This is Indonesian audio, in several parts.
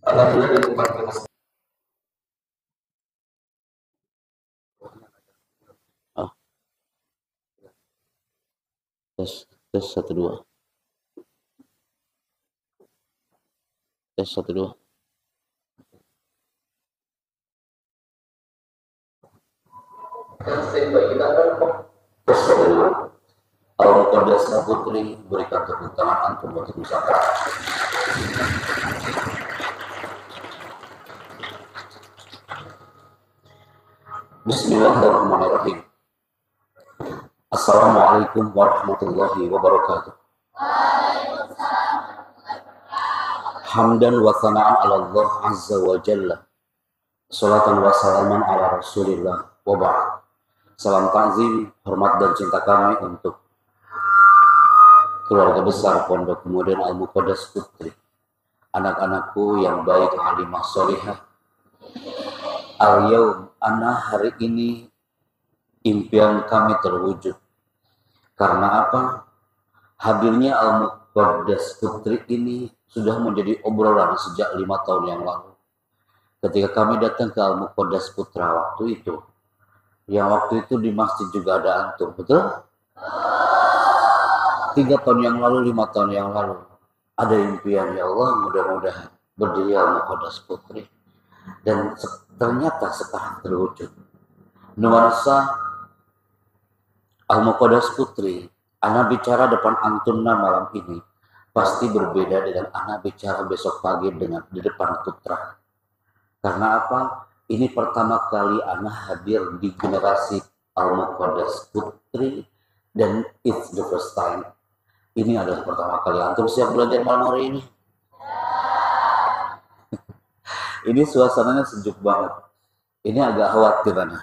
Alhamdulillah di tempat kelas. Oh. Tes 1 2. Tes 1 2. Al-Muqaddasah Putri berikan tepuk tangan antum untuk musyawarah. Bismillahirrahmanirrahim. Assalamualaikum warahmatullahi wabarakatuh. Hamdan wa thana'an 'ala Allah azza wa jalla. Salatan wa salaman ala Rasulillah wa ba'd. Salam ta'zim, hormat dan cinta kami untuk keluarga besar Pondok Kemudian Al-Muqaddas Putri, anak-anakku yang baik, alimah solihah. Al-yaum, ana hari ini impian kami terwujud. Karena apa? Hadirnya Al-Muqaddas Putri ini sudah menjadi obrolan sejak 5 tahun yang lalu. Ketika kami datang ke Al-Muqaddas Putra waktu itu, yang waktu itu di masjid juga ada antum, betul? 3 tahun yang lalu, 5 tahun yang lalu, ada impian, ya Allah mudah-mudahan berdiri Al-Muqaddas Putri. Dan ternyata sekarang terwujud. Nuansa Al-Muqaddas Putri, anak bicara depan antunna malam ini pasti berbeda dengan anak bicara besok pagi dengan di depan putra. Karena apa? Ini pertama kali anak hadir di generasi Al-Muqaddas Putri dan it's the first time. Ini adalah pertama kali. Antum siap belajar malam hari ini? Ini suasananya sejuk banget. Ini agak khawatir anak.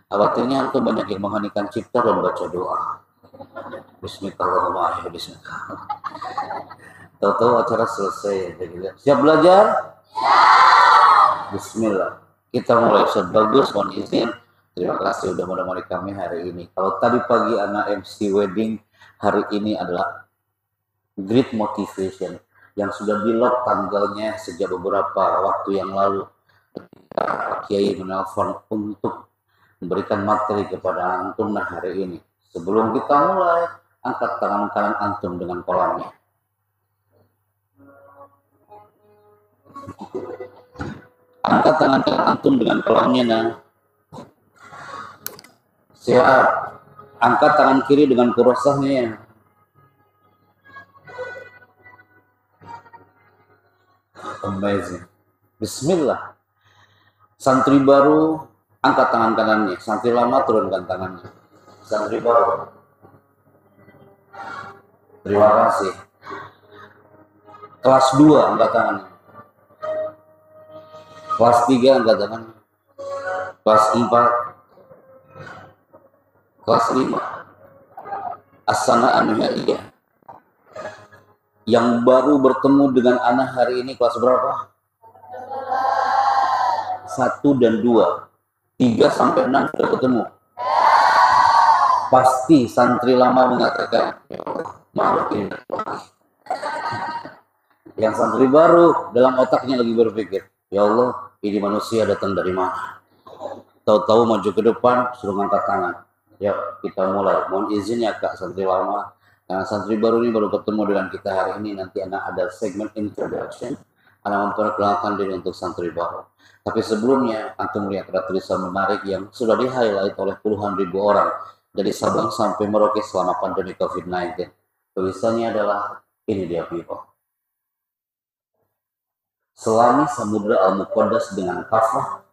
Khawatirnya antum banyak yang mengheningkan cipta dan baca doa. Bismillahirrahmanirrahim. Bismillah. Tahu-tahu acara selesai. Siap belajar? Bismillah. Kita mulai. Ustaz bagus, mohon izin. Terima kasih sudah menemani kami hari ini. Kalau tadi pagi anak MC wedding, hari ini adalah Great Motivation yang sudah di-lock tanggalnya sejak beberapa waktu yang lalu. Ketika Pak Kiai menelpon untuk memberikan materi kepada antum hari ini. Sebelum kita mulai, angkat tangan kanan antum dengan kolamnya. Angkat tangan kanan antum dengan kolamnya, nah. Siap. Angkat tangan kiri dengan kurosahnya. Amazing. Bismillah. Santri baru, angkat tangan kanannya. Santri lama, turunkan tangannya. Santri baru. Terima kasih. Kelas 2, angkat tangannya. Kelas 3, angkat tangannya. Kelas 4. Kelas 5. As-sana'an iya. Yang baru bertemu dengan anak hari ini kelas berapa? 1 dan 2. 3 sampai 6 sudah ketemu. Pasti santri lama mengatakan, maaf ini. Yang santri baru dalam otaknya lagi berpikir, ya Allah, ini manusia datang dari mana? Tahu-tahu maju ke depan, suruh ngangkat tangan. Ya, kita mulai. Mohon izin ya Kak, santri lama. Karena santri baru ini baru ketemu dengan kita hari ini. Nanti anak ada segmen introduction. Anak memperkenalkan diri untuk santri baru. Tapi sebelumnya, antum melihat ada tulisan menarik yang sudah di-highlight oleh puluhan ribu orang dari Sabang sampai Merauke selama pandemi COVID-19. Tulisannya adalah, ini dia people. Selami samudra Al-Muqaddas dengan kafah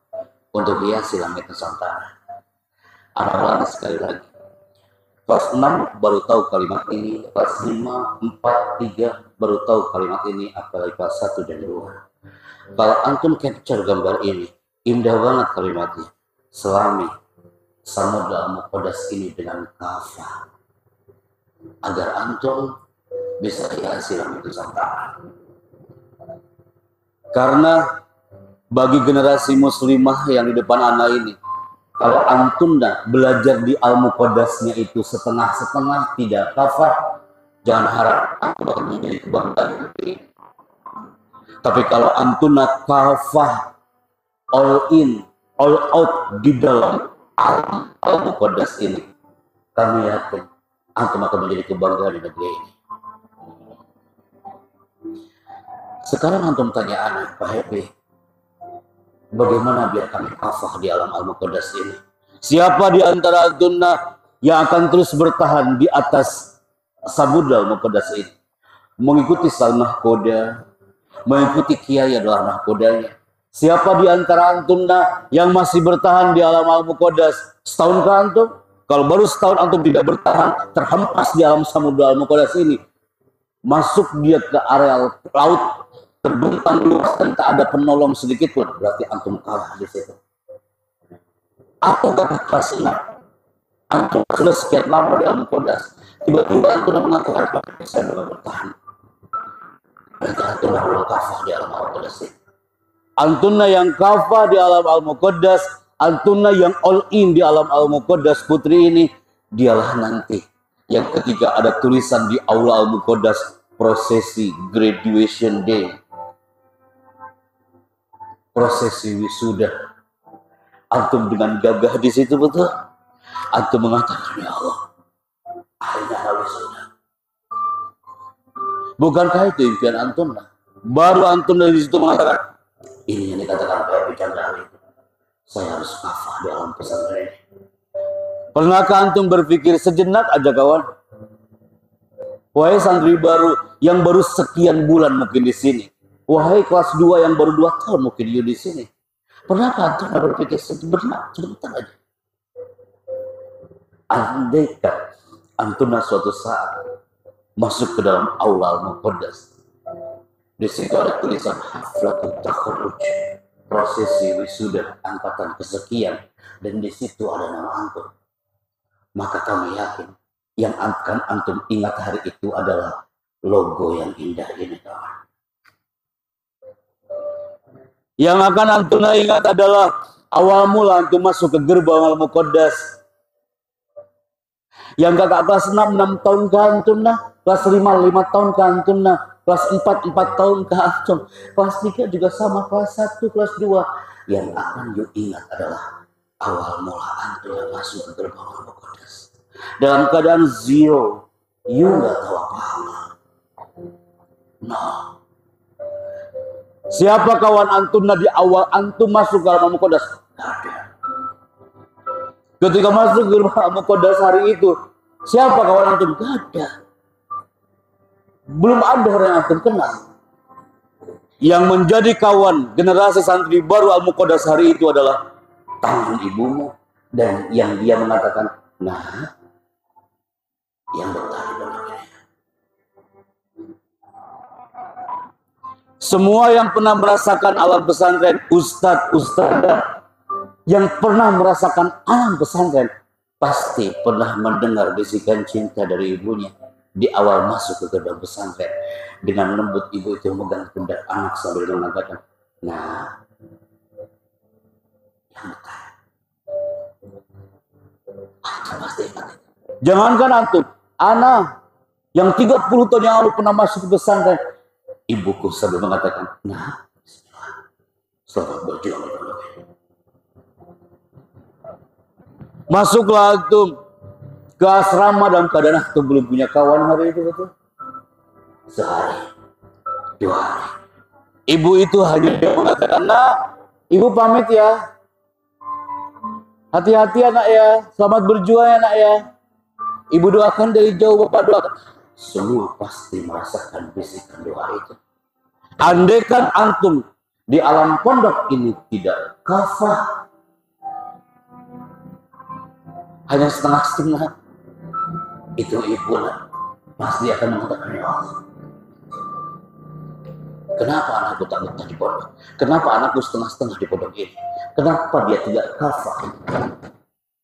untuk hiasi langit Nusantara. Anak-anak sekali lagi. Kelas 6 baru tahu kalimat ini, kelas 5, 4, 3 baru tahu kalimat ini, apalagi kelas 1 dan 2. Kalau antum capture gambar ini, indah banget kalimatnya. Selami samudra Al-Muqaddas ini dengan kafah. Agar antum bisa hiasi langit Nusantara. Karena bagi generasi muslimah yang di depan anak ini, kalau antum belajar di Al-Muqaddasnya itu setengah-setengah, tidak kafah, jangan harap antum akan menjadi kebanggaan negeri. Tapi kalau antuna kafah, all in, all out di dalam alam al-muqaddas ini, kami yakin antum akan menjadi kebanggaan di negeri ini. Sekarang antum tanya anak, Pak Happy, bagaimana biar kami kafah di alam al-muqaddas ini? Siapa di antara antunna yang akan terus bertahan di atas sabudal muqaddas ini? Mengikuti salmah koda, mengikuti kiai adalah nahkodanya. Siapa di antara antunna yang masih bertahan di alam al-muqaddas? Setahun ke antum? Kalau baru setahun antum tidak bertahan, terhempas di alam samudra al-muqaddas ini, masuk dia ke area laut, terbentang luas dan tak ada penolong sedikit pun, berarti antum kalah di situ. Apakah kelas 6? Antum sudah sekian lama di alam muqaddas, tiba-tiba antum mengatakan saya bisa bertahan. Berarti antum belum kafah di alam al-muqaddas ini. Antunna yang kafah di alam al-muqaddas, antunna yang all in di alam al-muqaddas putri ini, dialah nanti yang ketika ada tulisan di aula al-muqaddas prosesi graduation day, prosesi wisuda, antum dengan gagah di situ betul, antum mengatakan ya Allah, akhirnya ada wisuda. Bukankah itu impian antum? Baru antum dari situ mengatakan, ini yang dikatakan Pak Happy Chandra, saya harus kafah di alam pesantren. Pernahkah antum berpikir sejenak aja kawan? Wahai santri baru yang baru sekian bulan mungkin di sini, wahai kelas 2 yang baru 2 tahun mungkin di sini, pernahkah antum berpikir sebentar aja? Andaikan antum suatu saat masuk ke dalam aula al-muqaddas, di situ ada tulisan haflatul takharruj, prosesi wisuda angkatan kesekian, dan di situ ada nama antum, maka kami yakin yang akan antum ingat hari itu adalah logo yang indah ini kawan. Yang akan antum ingat adalah awal mula antum masuk ke gerbang al-muqaddas. Yang kakak kelas 6 tahun ke antum nah, kelas 5 tahun ke antum nah, kelas 4 tahun ke antum, kelas 3 juga sama, kelas 1, kelas 2. Yang akan you ingat adalah awal mula antum yang masuk ke gerbang al-muqaddas. Dalam keadaan zero, you nggak tahu apa-apa. Nah, siapa kawan antum di awal antum masuk ke gerbang al-muqaddas? Nggak ada. Ketika masuk ke gerbang al-muqaddas hari itu, siapa kawan antum? Nggak ada. Belum ada orang yang antum kenal. Yang menjadi kawan generasi santri baru al-muqaddas hari itu adalah tangan ibumu, dan yang dia mengatakan, nah, yang bertahan ini. Semua yang pernah merasakan alam pesantren, ustadz yang pernah merasakan alam pesantren, pasti pernah mendengar bisikan cinta dari ibunya di awal masuk ke gerbang pesantren. Dengan lembut ibu itu memegang pundak anak sambil mengatakan, nah, yang bertahan. Antum pasti ingat. Jangankan antum, anak yang 30 tahun yang lalu pernah masuk ke pesantren, ibuku sambil mengatakan, nah, selamat berjuang. Masuklah antum ke asrama dalam keadaan antum belum punya kawan hari itu betul. Sehari, 2 hari, ibu itu hanya mengatakan, nah, ibu pamit ya, hati-hati anak ya, selamat berjuang ya anak ya. Ibu doakan dari jauh, bapak doakan. Semua pasti merasakan bisikan doa itu. Andaikan antum di alam pondok ini tidak kafah, hanya setengah-setengah, itu ibu pasti akan mengatakan, ya Allah, kenapa anakku tak betah di pondok? Kenapa anakku setengah-setengah di pondok ini? Kenapa dia tidak kafah?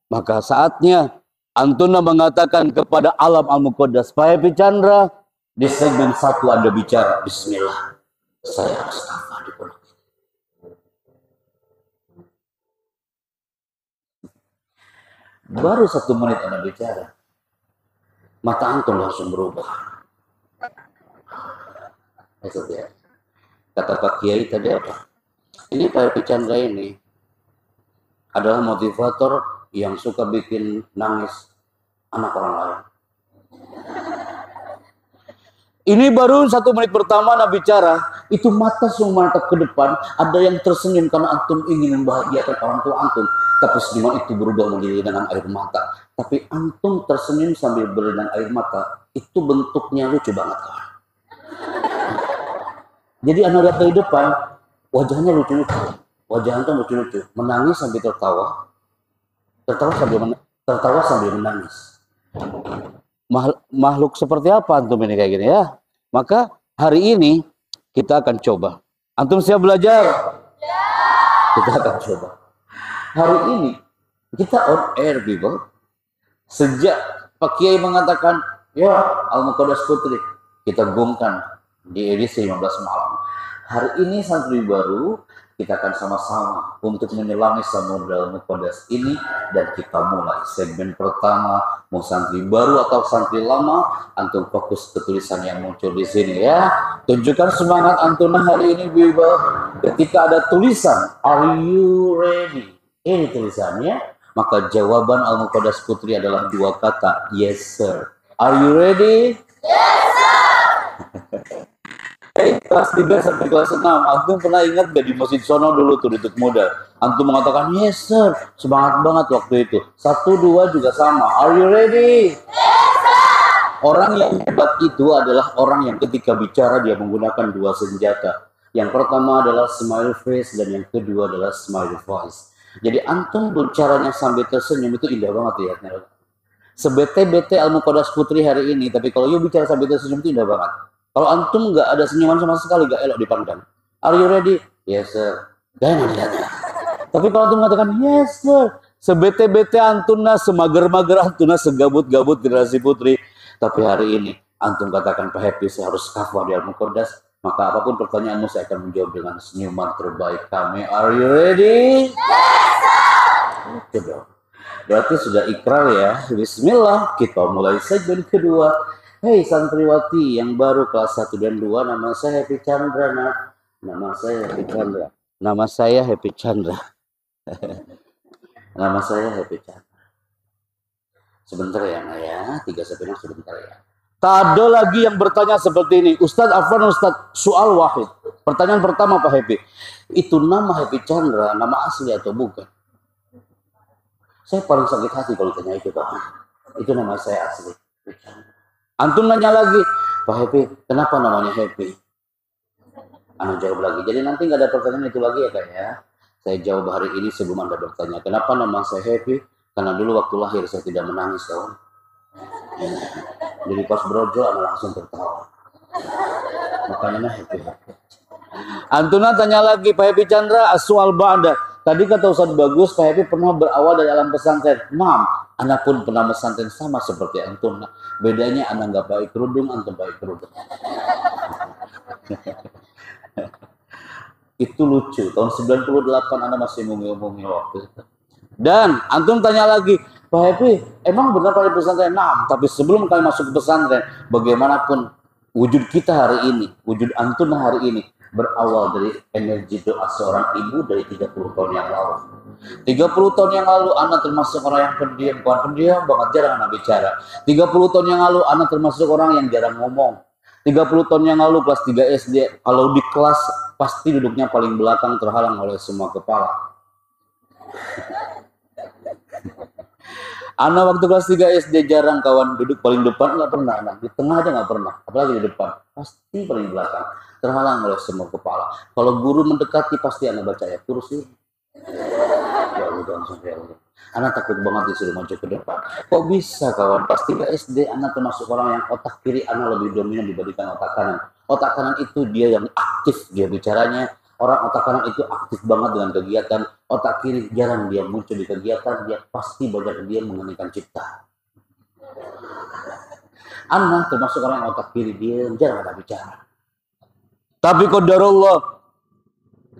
Maka saatnya antuna mengatakan kepada alam al-muqaddas, Pak Happy Chandra, di segmen 1 Anda bicara, bismillah, saya harus kafah di pondok ini. Baru 1 menit Anda bicara, mata antum langsung berubah. Itu dia. Kata Pak Kiai tadi apa? Ini Pak Happy Chandra ini adalah motivator yang suka bikin nangis anak orang lain. Ini baru 1 menit pertama Nabi bicara, itu mata semua mata ke depan, ada yang tersenyum karena antum ingin membahagiakan orang tua antum, tapi senyuman itu berubah menjadi dengan air mata. Tapi antum tersenyum sambil berlinang air mata, itu bentuknya lucu banget. Jadi anak lihat dari depan, wajahnya lucu-lucu, wajah antum lucu-lucu, menangis sambil tertawa, tertawa sambil menangis. Makhluk seperti apa antum ini kayak gini ya? Maka hari ini kita akan coba. Antum siap belajar? Ya. Kita akan coba. Hari ini kita on air people. Sejak Pak Kiai mengatakan, ya Al-Muqaddas Putri, kita gongkan di edisi 15 malam. Hari ini santri baru, kita akan sama-sama untuk menyelami Samudra Al-Muqaddas ini, dan kita mulai segmen pertama. Mau santri baru atau santri lama, antum fokus ke tulisan yang muncul di sini ya. Tunjukkan semangat antum hari ini Biba. Ketika ada tulisan "Are you ready?" Ini tulisannya, maka jawaban Al-Muqaddas Putri adalah 2 kata, yes sir. Are you ready? Yes sir. Kelas 3 sampai kelas 6, antum pernah ingat gak di Masjid Sono dulu tuh Duduk Muda? Antum mengatakan, yes sir, semangat banget waktu itu. 1, 2 juga sama, are you ready? Yes sir. Orang yang hebat itu adalah orang yang ketika bicara dia menggunakan 2 senjata. Yang pertama adalah smile face dan yang kedua adalah smile voice. Jadi antum bicaranya sambil tersenyum itu indah banget ya. Sebete-bete Al-Muqaddas Putri hari ini, tapi kalau you bicara sambil tersenyum itu indah banget. Kalau antum nggak ada senyuman sama sekali, nggak elok dipandang. Are you ready? Yes sir. Jangan lihatnya. Tapi kalau antum mengatakan yes sir, sebete-bete antuna, semager-mager antuna, segabut-gabut generasi putri. Tapi hari ini antum katakan Pak Happy, saya harus kafah di Al-Muqaddas. Maka apapun pertanyaanmu saya akan menjawab dengan senyuman terbaik kami. Are you ready? Yes sir. Oke dong. Berarti sudah ikrar ya. Bismillah, kita mulai segmen kedua. Hei santriwati yang baru kelas 1 dan 2, nama saya Happy Chandra. Nama saya Happy Chandra. Nama saya Happy Chandra. Nama saya Happy Chandra. Sebentar ya, Nak ya. 3 sebentar sebentar ya. Tak ada lagi yang bertanya seperti ini. Ustadz Afwan, Ustadz, soal wahid. Pertanyaan pertama Pak Happy. Itu nama Happy Chandra, nama asli atau bukan? Saya paling sakit hati kalau tanya itu Pak. Itu nama saya asli. Happy Chandra. Antum nanya lagi, Pak Happy, kenapa namanya Happy? Anda jawab lagi. Jadi nanti nggak ada pertanyaan itu lagi ya Kak ya. Saya jawab hari ini sebelum Anda bertanya. Kenapa nama saya Happy? Karena dulu waktu lahir saya tidak menangis kawan. Jadi pas brojol Anda langsung tertawa. Makanya Happy. Antuna tanya lagi, Pak Happy Chandra, aswal ba'da. Tadi kata Ustadz Bagus, Pak Happy pernah berawal dari alam pesantren. Mam, Anda pun pernah pesantren sama seperti Antuna. Bedanya Anda nggak pakai kerudung, Antum pakai kerudung. Itu lucu. Tahun 98 Anda masih mumil-mumil waktu itu. Dan Antum tanya lagi, Pak Happy, emang benar pada pesantren? Nah, tapi sebelum kalian masuk ke pesantren, bagaimanapun wujud kita hari ini, wujud Antuna hari ini, berawal dari energi doa seorang ibu dari 30 tahun yang lalu. 30 tahun yang lalu Anda termasuk orang yang pendiam, bukan pendiam banget, jarang Anda bicara. 30 tahun yang lalu Anda termasuk orang yang jarang ngomong. 30 tahun yang lalu kelas 3 SD, kalau di kelas pasti duduknya paling belakang, terhalang oleh semua kepala. Anda waktu kelas 3 SD jarang kawan duduk paling depan, nggak pernah. Nah, di tengah aja nggak pernah, apalagi di depan. Pasti paling belakang, terhalang oleh semua kepala. Kalau guru mendekati pasti Anda baca ya kursi. Ya Allah, Anda takut banget disuruh maju ke depan. Kok bisa kawan? Pas 3 SD Anda termasuk orang yang otak kiri Anda lebih dominan dibandingkan otak kanan. Otak kanan itu dia yang aktif, dia bicaranya. Orang otak kanan itu aktif banget dengan kegiatan. Otak kiri jarang dia muncul di kegiatan. Dia pasti banyak dia mengenaikan cipta. Anda termasuk orang yang otak kiri, dia jarang ada bicara. Tapi qadarullah,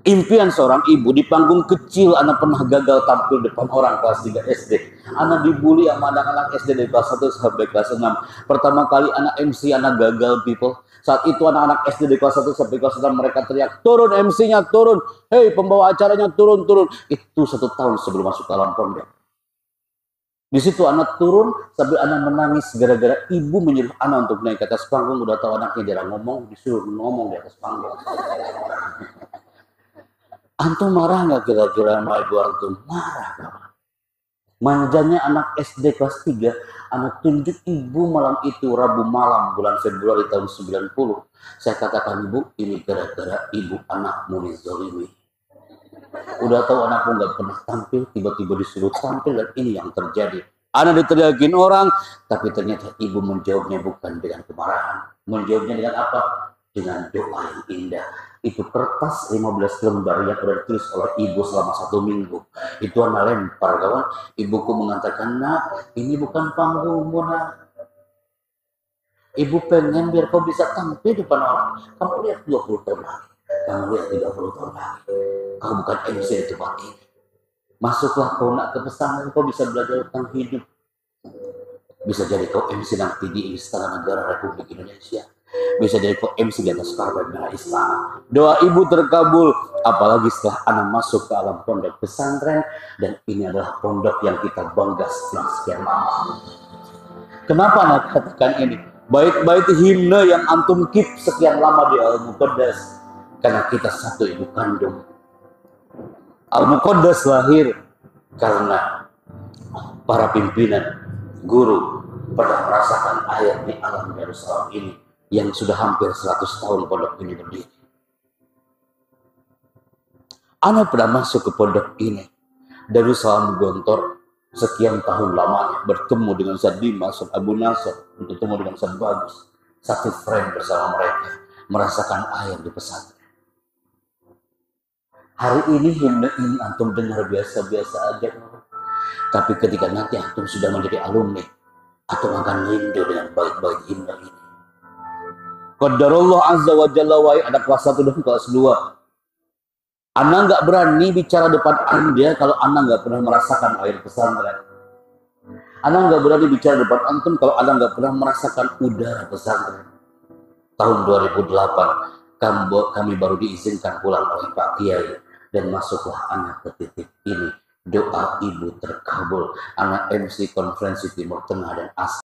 Impian seorang ibu di panggung kecil, anak pernah gagal tampil depan orang kelas 3 SD. Anak dibully sama anak-anak SD dari kelas 1 sampai kelas 6. Pertama kali anak MC, anak gagal people. Saat itu anak-anak SD dari kelas 1 sampai kelas 6 mereka teriak, turun MC-nya, turun. Hei pembawa acaranya, turun, turun. Itu 1 tahun sebelum masuk ke alam pondok. Di situ anak turun sambil anak menangis gara-gara ibu menyuruh anak untuk naik ke atas panggung. Udah tahu anaknya jarang ngomong, disuruh ngomong di atas panggung. Antum marah nggak kira-kira sama ibu antum? Marah. Manjanya anak SD kelas 3, anak tunjuk ibu malam itu, Rabu malam bulan Februari tahun 90. Saya katakan, Bu, ini gara-gara ibu anakmu dizalimi. Udah tahu anakmu nggak pernah tampil, tiba-tiba disuruh tampil, dan ini yang terjadi. Anak diteriakin orang, tapi ternyata ibu menjawabnya bukan dengan kemarahan. Menjawabnya dengan apa? Dengan doa yang indah. Itu kertas 15 lembar yang sudah ditulis oleh ibu selama 1 minggu. Itu anak lempar kawan. Ibuku mengatakan, nak, ini bukan panggungmu, nak. Ibu pengen biar kau bisa tampil depan orang. Kamu lihat 20 tahun lagi. Kamu lihat 30 tahun lagi. Kau bukan MC di tempat ini. Masuklah kau nak ke pesantren, kau bisa belajar tentang hidup. Bisa jadi kau MC nanti di Istana Negara Republik Indonesia. Bisa jadi kok MC di atas karpet merah istana. Doa ibu terkabul, apalagi setelah anak masuk ke alam pondok pesantren, dan ini adalah pondok yang kita bangga setelah sekian lama. Kenapa anak katakan ini? Bait-bait himne yang antum keep sekian lama di Al-Muqaddas, karena kita satu ibu kandung. Al-Muqaddas lahir karena para pimpinan, guru pernah merasakan ayat di alam Yerusalem ini yang sudah hampir 100 tahun pondok ini berdiri. Ana pernah masuk ke pondok ini dari Darussalam Gontor sekian tahun lamanya, bertemu dengan Ustaz Dimas, Ustaz Abu Nasr, bertemu dengan Ustaz Bagus, satu friend bersama mereka, merasakan ayat di pesantren. Hari ini himne ini antum dengar biasa-biasa aja, tapi ketika nanti antum sudah menjadi alumni, antum akan rindu dengan bait-bait himne ini. Qadarullah azza wa jalla wa ada kelas 1 dan kelas 2. Anda nggak berani bicara depan Anda kalau Anda nggak pernah merasakan air pesantren. Anda nggak berani bicara depan antum kalau Anda nggak pernah merasakan udara pesantren. Tahun 2008 kami baru diizinkan pulang oleh Pak Kiai, dan masuklah anak ke titik ini. Doa ibu terkabul. Anak MC konferensi Timur Tengah dan Asia.